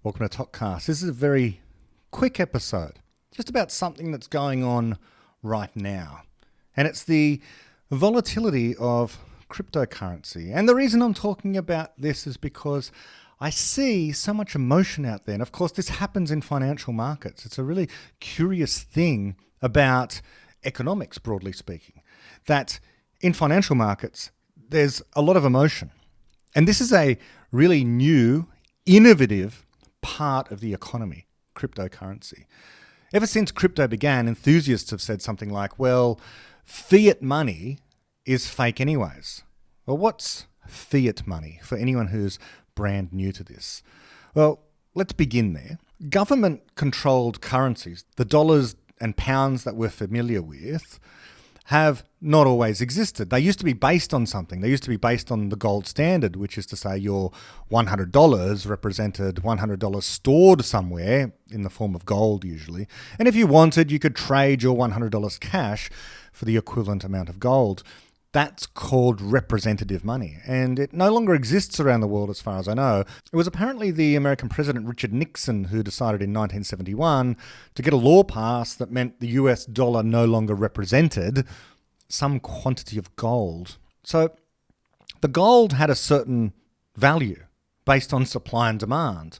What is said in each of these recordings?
Welcome to Topcast. This is a very quick episode, just about something that's going on right now. And it's the volatility of cryptocurrency. And the reason I'm talking about this is because I see so much emotion out there. And of course, this happens in financial markets. It's a really curious thing about economics, broadly speaking, that in financial markets, there's a lot of emotion. And this is a really new, innovative part of the economy, cryptocurrency. Ever since crypto began, enthusiasts have said something like, well, fiat money is fake anyways. Well, what's fiat money for anyone who's brand new to this? Well, let's begin there. Government-controlled currencies, the dollars and pounds that we're familiar with, have not always existed. They used to be based on something. They used to be based on the gold standard, which is to say your $100 represented $100 stored somewhere in the form of gold usually. And if you wanted, you could trade your $100 cash for the equivalent amount of gold. That's called representative money, and it no longer exists around the world as far as I know. It was apparently the American President Richard Nixon who decided in 1971 to get a law passed that meant the US dollar no longer represented some quantity of gold. So the gold had a certain value based on supply and demand,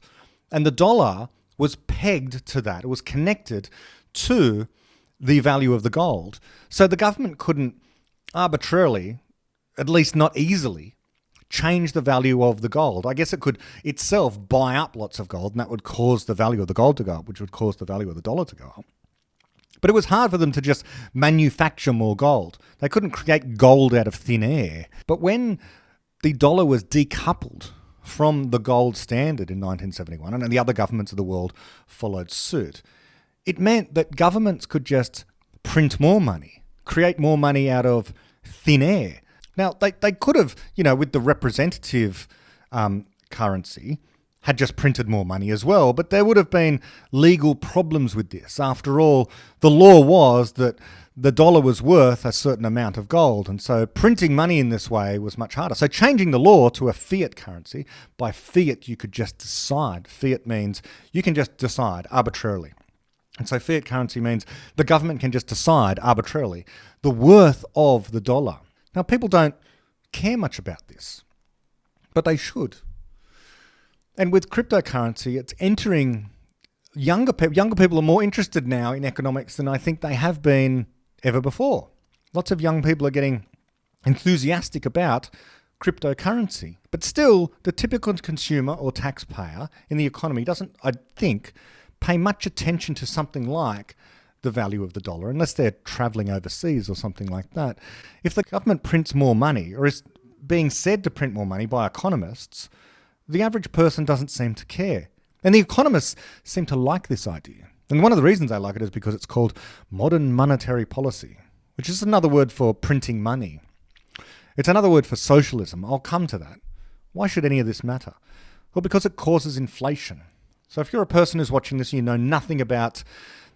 and the dollar was pegged to that. It was connected to the value of the gold. So the government couldn't arbitrarily, at least not easily, change the value of the gold. I guess it could itself buy up lots of gold, and that would cause the value of the gold to go up, which would cause the value of the dollar to go up. But it was hard for them to just manufacture more gold. They couldn't create gold out of thin air. But when the dollar was decoupled from the gold standard in 1971, and the other governments of the world followed suit, it meant that governments could just print more money, create more money out of thin air. Now, they could have, with the representative currency, had just printed more money as well, but there would have been legal problems with this. After all, the law was that the dollar was worth a certain amount of gold, and so printing money in this way was much harder. So changing the law to a fiat currency, by fiat you could just decide. Fiat means you can just decide arbitrarily. And so fiat currency means the government can just decide arbitrarily the worth of the dollar. Now, people don't care much about this, but they should. And with cryptocurrency, it's entering younger people. Younger people are more interested now in economics than I think they have been ever before. Lots of young people are getting enthusiastic about cryptocurrency. But still, the typical consumer or taxpayer in the economy doesn't, I think, pay much attention to something like the value of the dollar, unless they're travelling overseas or something like that. If the government prints more money, or is being said to print more money by economists, the average person doesn't seem to care. And the economists seem to like this idea. And one of the reasons I like it is because it's called modern monetary policy, which is another word for printing money. It's another word for socialism. I'll come to that. Why should any of this matter? Well, because it causes inflation. So if you're a person who's watching this and you know nothing about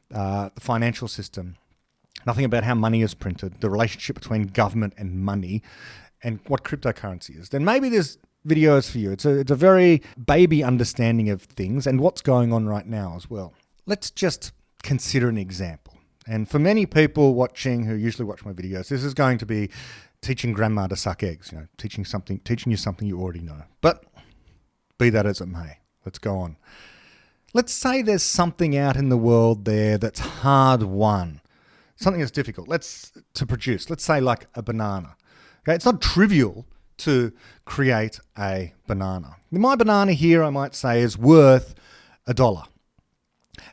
the financial system, nothing about how money is printed, the relationship between government and money, and what cryptocurrency is, then maybe this video is for you. It's a very baby understanding of things and what's going on right now as well. Let's just consider an example. And for many people watching who usually watch my videos, this is going to be teaching grandma to suck eggs, teaching you something you already know. But be that as it may, let's go on. Let's say there's something out in the world there that's hard won, something that's difficult to produce. Let's say like a banana. Okay, it's not trivial to create a banana. My banana here, I might say, is worth $1.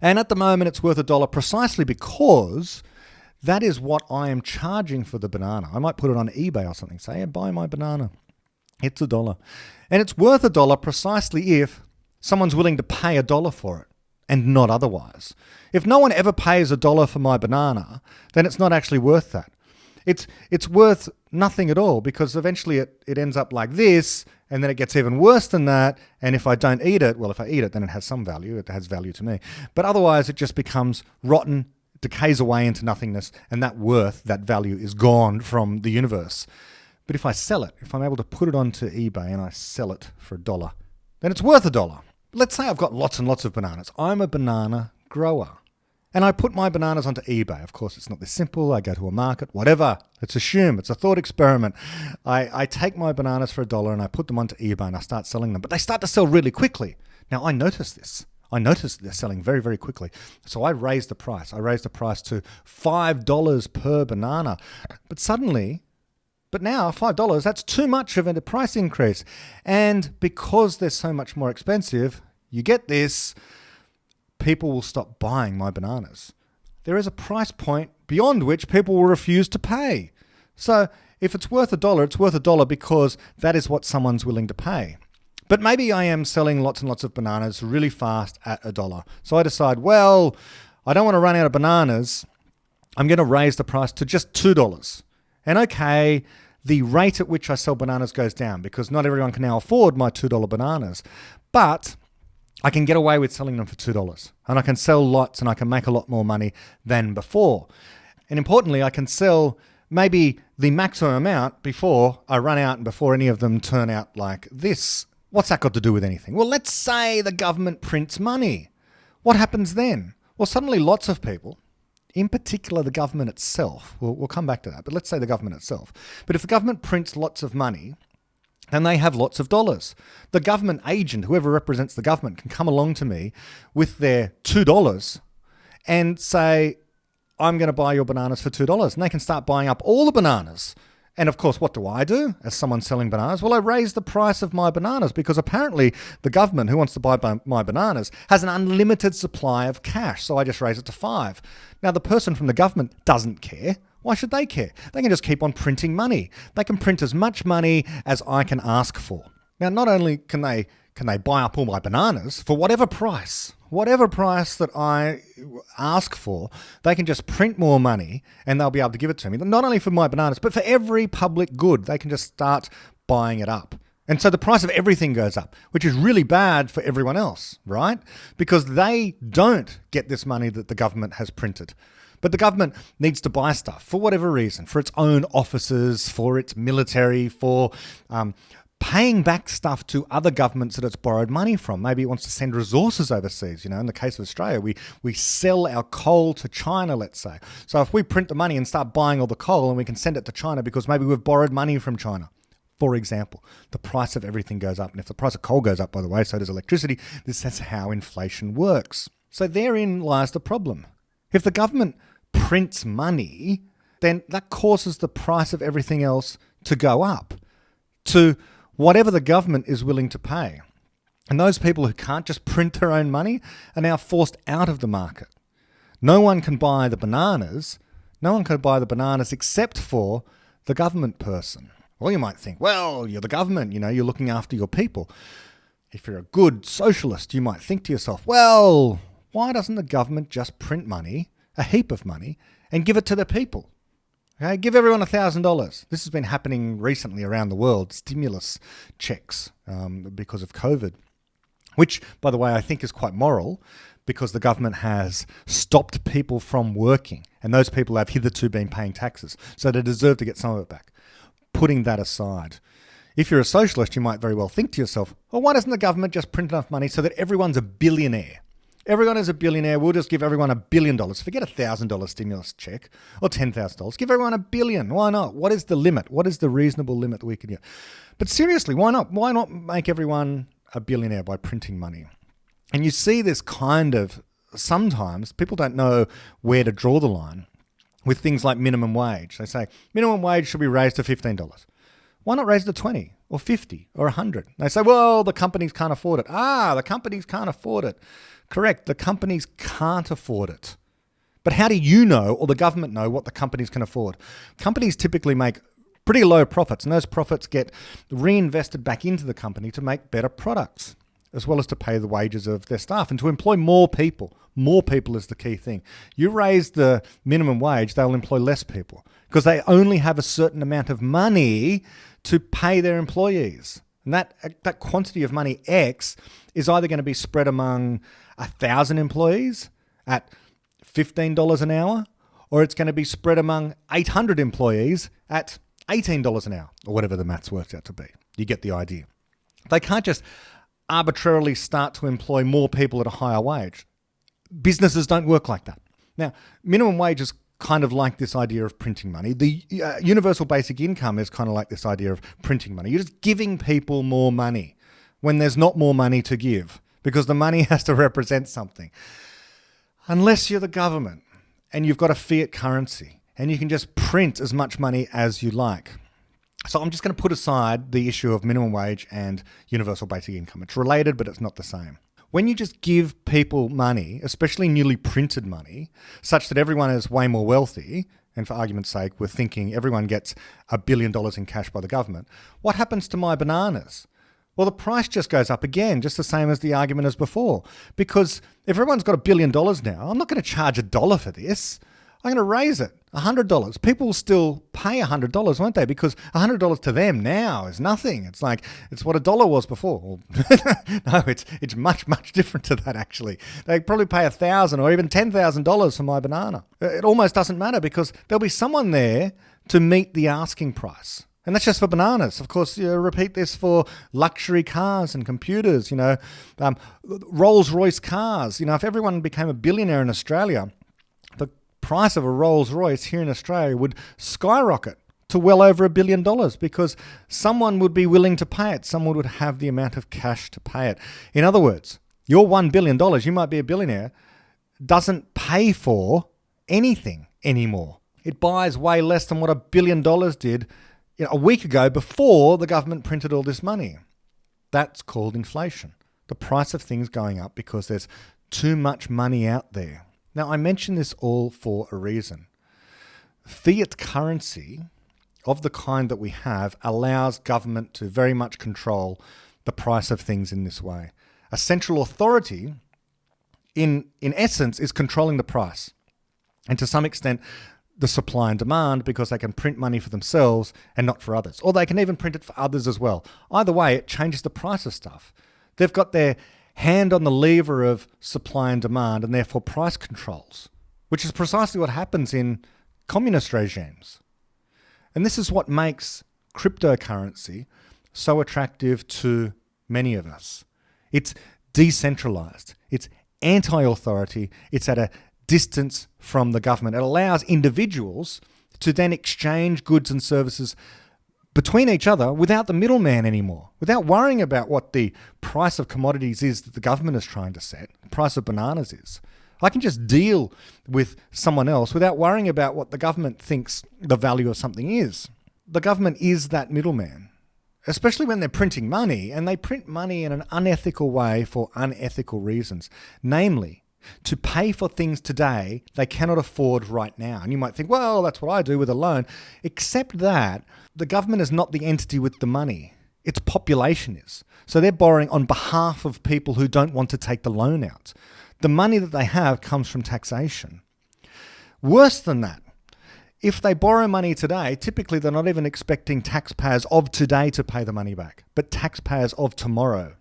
And at the moment, it's worth $1 precisely because that is what I am charging for the banana. I might put it on eBay or something, say, buy my banana. It's $1. And it's worth $1 precisely if someone's willing to pay $1 for it and not otherwise. If no one ever pays $1 for my banana, then it's not actually worth that. It's worth nothing at all because eventually it ends up like this, and then it gets even worse than that. And if I don't eat it, well, if I eat it, then it has some value. It has value to me. But otherwise, it just becomes rotten, decays away into nothingness, and that worth, that value is gone from the universe. But if I sell it, if I'm able to put it onto eBay and I sell it for $1, then it's worth $1. let's say I've got lots and lots of bananas. I'm a banana grower. And I put my bananas onto eBay. Of course, it's not this simple. I go to a market, whatever. Let's assume it's a thought experiment. I take my bananas for $1 and I put them onto eBay and I start selling them. But they start to sell really quickly. Now, I notice this. I noticed they're selling very, very quickly. So I raised the price. I raised the price to $5 per banana. But now $5, that's too much of a price increase. And because they're so much more expensive, you get this, people will stop buying my bananas. There is a price point beyond which people will refuse to pay. So if it's worth $1, it's worth $1 because that is what someone's willing to pay. But maybe I am selling lots and lots of bananas really fast at $1. So I decide, well, I don't want to run out of bananas. I'm going to raise the price to just $2. And okay, the rate at which I sell bananas goes down because not everyone can now afford my $2 bananas. But I can get away with selling them for $2. And I can sell lots and I can make a lot more money than before. And importantly, I can sell maybe the maximum amount before I run out and before any of them turn out like this. What's that got to do with anything? Well, let's say the government prints money. What happens then? Well, suddenly lots of people, in particular the government itself, we'll come back to that, but let's say the government itself. But if the government prints lots of money, then they have lots of dollars. The government agent, whoever represents the government, can come along to me with their $2 and say, I'm going to buy your bananas for $2. And they can start buying up all the bananas. And of course, what do I do as someone selling bananas? Well, I raise the price of my bananas because apparently the government who wants to buy my bananas has an unlimited supply of cash. So I just raise it to $5. Now, the person from the government doesn't care. Why should they care? They can just keep on printing money. They can print as much money as I can ask for. Now, not only can they buy up all my bananas for whatever price that I ask for, they can just print more money and they'll be able to give it to me. Not only for my bananas, but for every public good. They can just start buying it up. And so the price of everything goes up, which is really bad for everyone else, right? Because they don't get this money that the government has printed. But the government needs to buy stuff for whatever reason, for its own offices, for its military, for paying back stuff to other governments that it's borrowed money from. Maybe it wants to send resources overseas. You know, in the case of Australia, we sell our coal to China, let's say. So if we print the money and start buying all the coal and we can send it to China because maybe we've borrowed money from China, for example, the price of everything goes up. And if the price of coal goes up, by the way, so does electricity. This is how inflation works. So therein lies the problem. If the government prints money, then that causes the price of everything else to go up to whatever the government is willing to pay. And those people who can't just print their own money are now forced out of the market. No one can buy the bananas. No one can buy the bananas except for the government person. Well, you might think, well, you're the government, you know, you're looking after your people. If you're a good socialist, you might think to yourself, well, why doesn't the government just print money, a heap of money, and give it to the people? Okay, give everyone $1,000. This has been happening recently around the world, stimulus checks because of COVID, which, by the way, I think is quite moral because the government has stopped people from working and those people have hitherto been paying taxes, so they deserve to get some of it back. Putting that aside, if you're a socialist, you might very well think to yourself, well, why doesn't the government just print enough money so that everyone's a billionaire? Everyone is a billionaire. We'll just give everyone $1 billion. Forget $1,000 stimulus check or $10,000. Give everyone $1 billion. Why not? What is the limit? What is the reasonable limit we can get? But seriously, why not? Why not make everyone a billionaire by printing money? And you see this kind of, sometimes people don't know where to draw the line with things like minimum wage. They say minimum wage should be raised to $15. Why not raise it to 20 or 50 or 100? They say, well, the companies can't afford it. The companies can't afford it. Correct, the companies can't afford it. But how do you know or the government know what the companies can afford? Companies typically make pretty low profits, and those profits get reinvested back into the company to make better products, as well as to pay the wages of their staff and to employ more people. More people is the key thing. You raise the minimum wage, they'll employ less people because they only have a certain amount of money to pay their employees. And that quantity of money, X, is either going to be spread among 1,000 employees at $15 an hour, or it's going to be spread among 800 employees at $18 an hour, or whatever the maths works out to be. You get the idea. They can't just arbitrarily start to employ more people at a higher wage. Businesses don't work like that. Now, minimum wage is kind of like this idea of printing money. The universal basic income is kind of like this idea of printing money. You're just giving people more money when there's not more money to give, because the money has to represent something. Unless you're the government and you've got a fiat currency and you can just print as much money as you like. So I'm just going to put aside the issue of minimum wage and universal basic income. It's related, but it's not the same. When you just give people money, especially newly printed money, such that everyone is way more wealthy, and for argument's sake, we're thinking everyone gets $1 billion in cash by the government, what happens to my bananas? Well, the price just goes up again, just the same as the argument as before. Because if everyone's got $1 billion now, I'm not going to charge $1 for this. I'm going to raise it, $100. People will still pay $100, won't they? Because $100 to them now is nothing. It's like, it's what $1 was before. No, it's much, much different to that, actually. They probably pay $1,000 or even $10,000 for my banana. It almost doesn't matter because there'll be someone there to meet the asking price. And that's just for bananas. Of course, you repeat this for luxury cars and computers, Rolls-Royce cars. If everyone became a billionaire in Australia, the price of a Rolls-Royce here in Australia would skyrocket to well over $1 billion because someone would be willing to pay it. Someone would have the amount of cash to pay it. In other words, your $1 billion, you might be a billionaire, doesn't pay for anything anymore. It buys way less than what $1 billion did a week ago before the government printed all this money. That's called inflation. The price of things going up because there's too much money out there. Now, I mention this all for a reason. Fiat currency of the kind that we have allows government to very much control the price of things in this way. A central authority, in essence, is controlling the price. And to some extent, the supply and demand, because they can print money for themselves and not for others. Or they can even print it for others as well. Either way, it changes the price of stuff. They've got their hand on the lever of supply and demand and therefore price controls, which is precisely what happens in communist regimes. And this is what makes cryptocurrency so attractive to many of us. It's decentralized. It's anti-authority. It's at a distance from the government. It allows individuals to then exchange goods and services between each other without the middleman anymore, without worrying about what the price of commodities is that the government is trying to set, the price of bananas is. I can just deal with someone else without worrying about what the government thinks the value of something is. The government is that middleman, especially when they're printing money, and they print money in an unethical way for unethical reasons, namely, to pay for things today they cannot afford right now. And you might think, well, that's what I do with a loan. Except that the government is not the entity with the money. Its population is. So they're borrowing on behalf of people who don't want to take the loan out. The money that they have comes from taxation. Worse than that, if they borrow money today, typically they're not even expecting taxpayers of today to pay the money back, but taxpayers of tomorrow.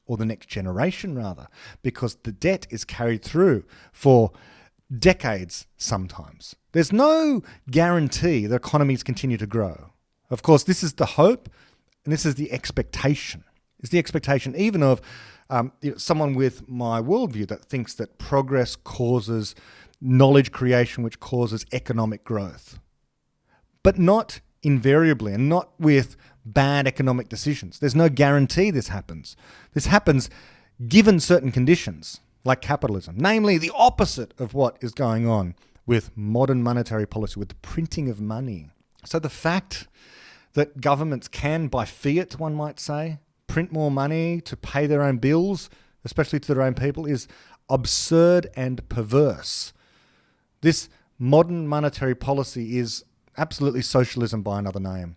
Or the next generation rather, because the debt is carried through for decades sometimes. There's no guarantee that economies continue to grow. Of course, this is the hope and this is the expectation. It's the expectation even of someone with my worldview that thinks that progress causes knowledge creation, which causes economic growth. But not invariably and not with bad economic decisions. There's no guarantee this happens. This happens given certain conditions, like capitalism, namely the opposite of what is going on with modern monetary policy, with the printing of money. So the fact that governments can, by fiat, one might say, print more money to pay their own bills, especially to their own people, is absurd and perverse. This modern monetary policy is absolutely socialism by another name.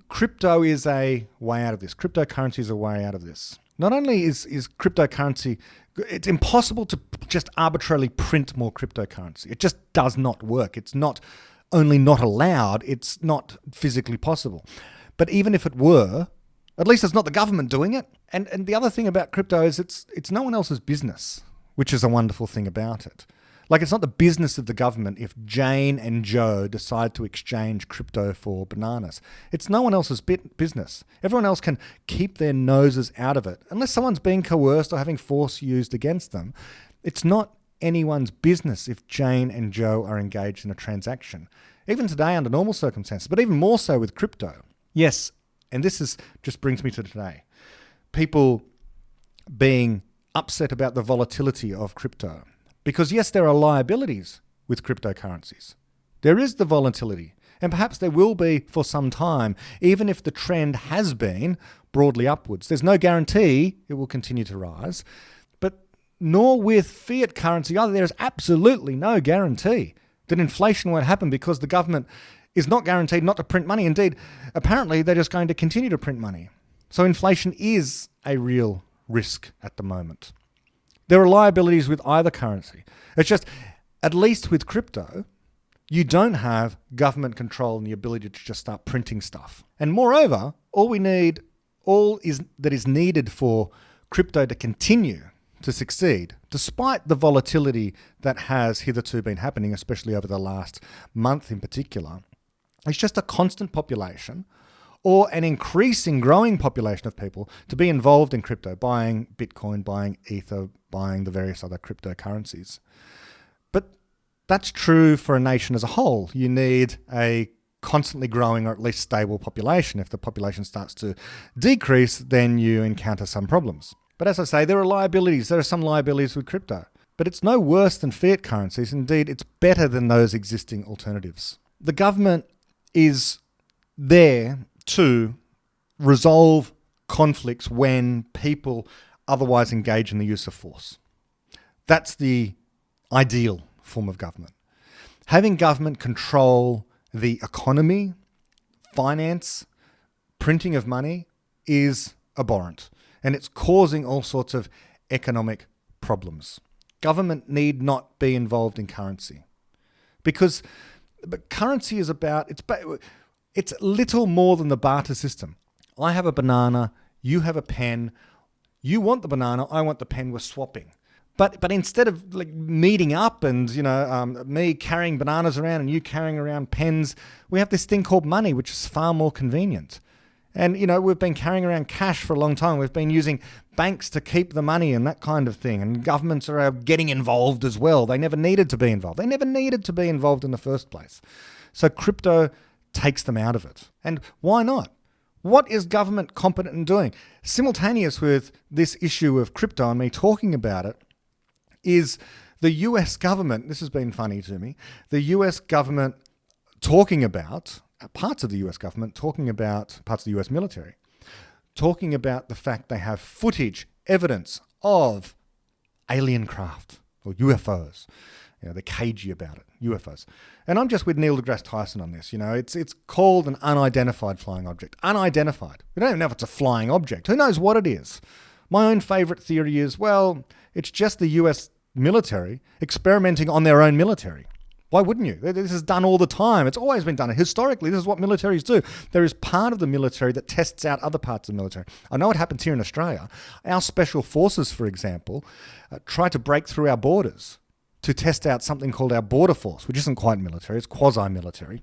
Crypto is a way out of this. Cryptocurrency is a way out of this. Not only is cryptocurrency, it's impossible to just arbitrarily print more cryptocurrency. It just does not work. It's not only not allowed, it's not physically possible. But even if it were, at least it's not the government doing it. And the other thing about crypto is it's no one else's business, which is a wonderful thing about it. Like, it's not the business of the government if Jane and Joe decide to exchange crypto for bananas. It's no one else's business. Everyone else can keep their noses out of it. Unless someone's being coerced or having force used against them, it's not anyone's business if Jane and Joe are engaged in a transaction. Even today under normal circumstances, but even more so with crypto. Yes, and just brings me to today. People being upset about the volatility of crypto. Because yes, there are liabilities with cryptocurrencies. There is the volatility, and perhaps there will be for some time, even if the trend has been broadly upwards. There's no guarantee it will continue to rise, but nor with fiat currency either. There is absolutely no guarantee that inflation won't happen because the government is not guaranteed not to print money. Indeed, apparently they're just going to continue to print money. So inflation is a real risk at the moment. There are liabilities with either currency. It's just, at least with crypto, you don't have government control and the ability to just start printing stuff. And moreover, all that is needed for crypto to continue to succeed, despite the volatility that has hitherto been happening, especially over the last month in particular, it's just a constant population or an increasing, growing population of people to be involved in crypto, buying Bitcoin, buying Ether, buying the various other cryptocurrencies. But that's true for a nation as a whole. You need a constantly growing or at least stable population. If the population starts to decrease, then you encounter some problems. But as I say, there are liabilities. There are some liabilities with crypto. But it's no worse than fiat currencies. Indeed, it's better than those existing alternatives. The government is there to resolve conflicts when people otherwise engage in the use of force. That's the ideal form of government. Having government control the economy, finance, printing of money is abhorrent, and it's causing all sorts of economic problems. Government need not be involved in currency because currency is about, it's little more than the barter system. I have a banana, you have a pen, you want the banana, I want the pen, we're swapping. But instead of like meeting up and, me carrying bananas around and you carrying around pens, we have this thing called money, which is far more convenient. And, we've been carrying around cash for a long time. We've been using banks to keep the money and that kind of thing. And governments are getting involved as well. They never needed to be involved. They never needed to be involved in the first place. So crypto takes them out of it. And why not? What is government competent in doing? Simultaneous with this issue of crypto and me talking about it is the US government, this has been funny to me, the US government talking about, parts of the US government talking about, parts of the US military, talking about the fact they have footage, evidence of alien craft or UFOs. They're cagey about it, UFOs. And I'm just with Neil deGrasse Tyson on this. It's called an unidentified flying object. Unidentified. We don't even know if it's a flying object. Who knows what it is? My own favourite theory is, it's just the US military experimenting on their own military. Why wouldn't you? This is done all the time. It's always been done. Historically, this is what militaries do. There is part of the military that tests out other parts of the military. I know it happens here in Australia. Our special forces, for example, try to break through our borders to test out something called our border force, which isn't quite military, it's quasi-military.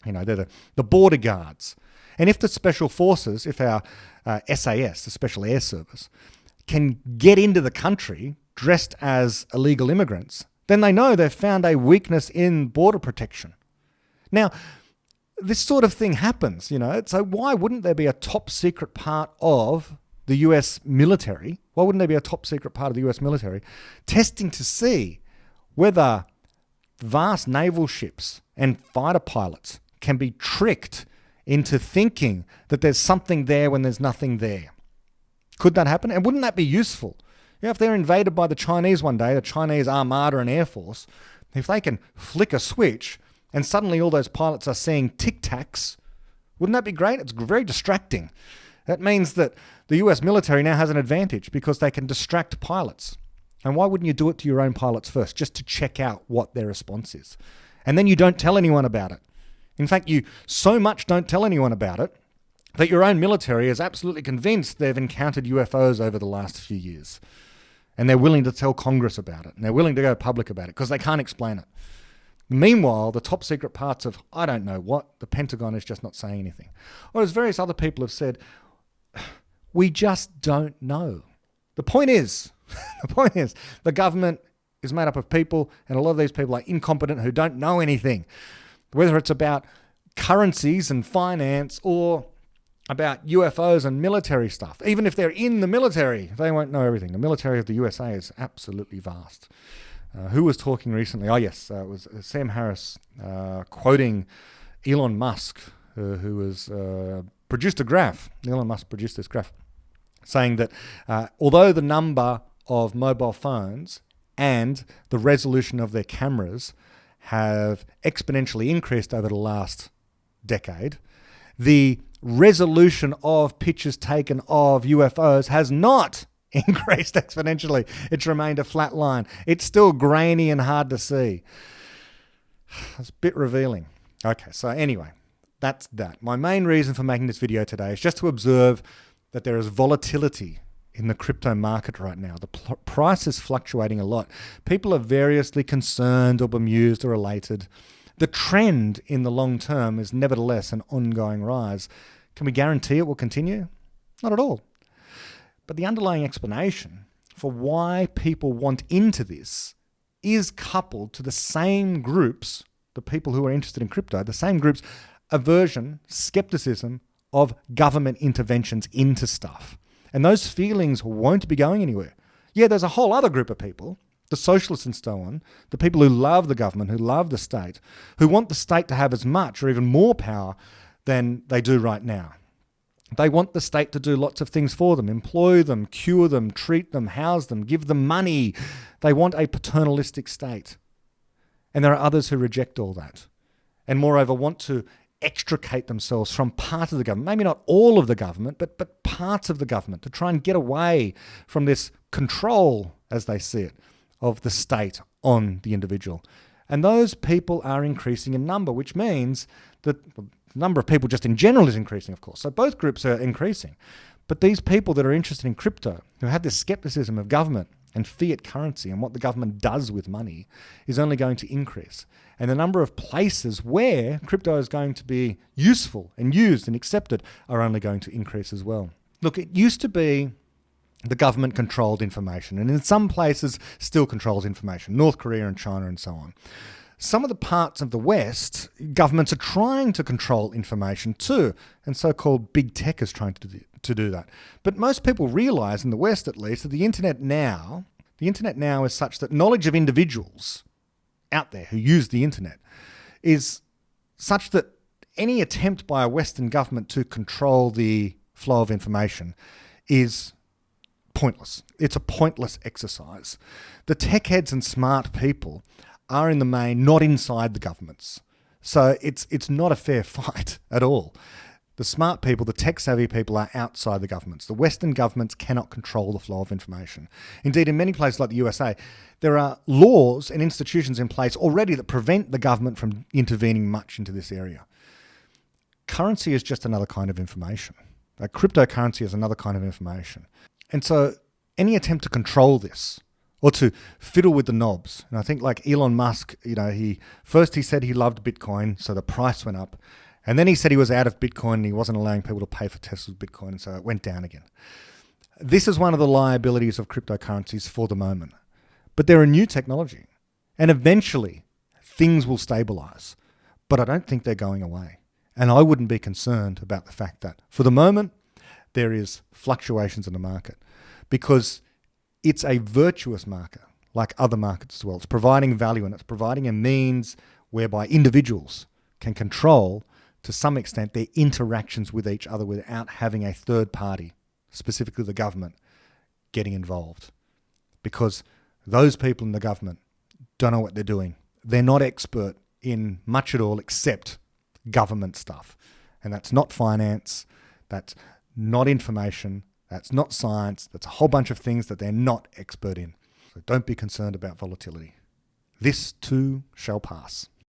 They're the border guards. And if the special forces, if our SAS, the Special Air Service, can get into the country dressed as illegal immigrants, then they know they've found a weakness in border protection. Now, this sort of thing happens, so why wouldn't there be a top secret part of the US military? Why wouldn't there be a top secret part of the US military testing to see whether vast naval ships and fighter pilots can be tricked into thinking that there's something there when there's nothing there? Could that happen? And wouldn't that be useful? If they're invaded by the Chinese one day, the Chinese Armada and Air Force, if they can flick a switch and suddenly all those pilots are seeing tic-tacs, wouldn't that be great? It's very distracting. That means that the US military now has an advantage because they can distract pilots. And why wouldn't you do it to your own pilots first, just to check out what their response is? And then you don't tell anyone about it. In fact, you so much don't tell anyone about it that your own military is absolutely convinced they've encountered UFOs over the last few years. And they're willing to tell Congress about it. And they're willing to go public about it because they can't explain it. Meanwhile, the top secret parts of, I don't know what, the Pentagon is just not saying anything. Or as various other people have said, we just don't know. The point is, the government is made up of people, and a lot of these people are incompetent who don't know anything. Whether it's about currencies and finance or about UFOs and military stuff. Even if they're in the military, they won't know everything. The military of the USA is absolutely vast. Who was talking recently? Oh, yes, it was Sam Harris quoting Elon Musk, who has produced a graph. Elon Musk produced this graph saying that although the number of mobile phones and the resolution of their cameras have exponentially increased over the last decade, the resolution of pictures taken of UFOs has not increased exponentially. It's remained a flat line. It's still grainy and hard to see. It's a bit revealing. Okay, so anyway, that's that. My main reason for making this video today is just to observe that there is volatility in the crypto market right now. The price is fluctuating a lot. People are variously concerned or bemused or elated. The trend in the long term is nevertheless an ongoing rise. Can we guarantee it will continue? Not at all. But the underlying explanation for why people want into this is coupled to the same groups, the people who are interested in crypto, the same groups' aversion, skepticism of government interventions into stuff. And those feelings won't be going anywhere. Yeah, there's a whole other group of people, the socialists and so on, the people who love the government, who love the state, who want the state to have as much or even more power than they do right now. They want the state to do lots of things for them, employ them, cure them, treat them, house them, give them money. They want a paternalistic state. And there are others who reject all that and moreover want to extricate themselves from part of the government, maybe not all of the government, but parts of the government, to try and get away from this control, as they see it, of the state on the individual. And those people are increasing in number, which means that the number of people just in general is increasing, of course. So both groups are increasing. But these people that are interested in crypto, who have this skepticism of government and fiat currency and what the government does with money, is only going to increase. And the number of places where crypto is going to be useful and used and accepted are only going to increase as well. Look, it used to be the government controlled information, and in some places still controls information, North Korea and China and so on. Some of the parts of the West, governments are trying to control information too, and so-called big tech is trying to do that. But most people realize, in the West at least, that the internet now is such that knowledge of individuals out there who use the internet is such that any attempt by a Western government to control the flow of information is pointless. It's a pointless exercise. The tech heads and smart people are in the main not inside the governments. So it's not a fair fight at all. The smart people, the tech-savvy people, are outside the governments. The Western governments cannot control the flow of information. Indeed, in many places like the USA, there are laws and institutions in place already that prevent the government from intervening much into this area. Currency is just another kind of information. Cryptocurrency is another kind of information. And so any attempt to control this or to fiddle with the knobs, and I think like Elon Musk, he said he loved Bitcoin, so the price went up. And then he said he was out of Bitcoin and he wasn't allowing people to pay for Tesla's Bitcoin, and so it went down again. This is one of the liabilities of cryptocurrencies for the moment. But they're a new technology, and eventually things will stabilize. But I don't think they're going away. And I wouldn't be concerned about the fact that for the moment there is fluctuations in the market, because it's a virtuous market like other markets as well. It's providing value, and it's providing a means whereby individuals can control to some extent their interactions with each other without having a third party, specifically the government, getting involved. Because those people in the government don't know what they're doing. They're not expert in much at all except government stuff. And that's not finance, that's not information, that's not science, that's a whole bunch of things that they're not expert in. So don't be concerned about volatility. This too shall pass.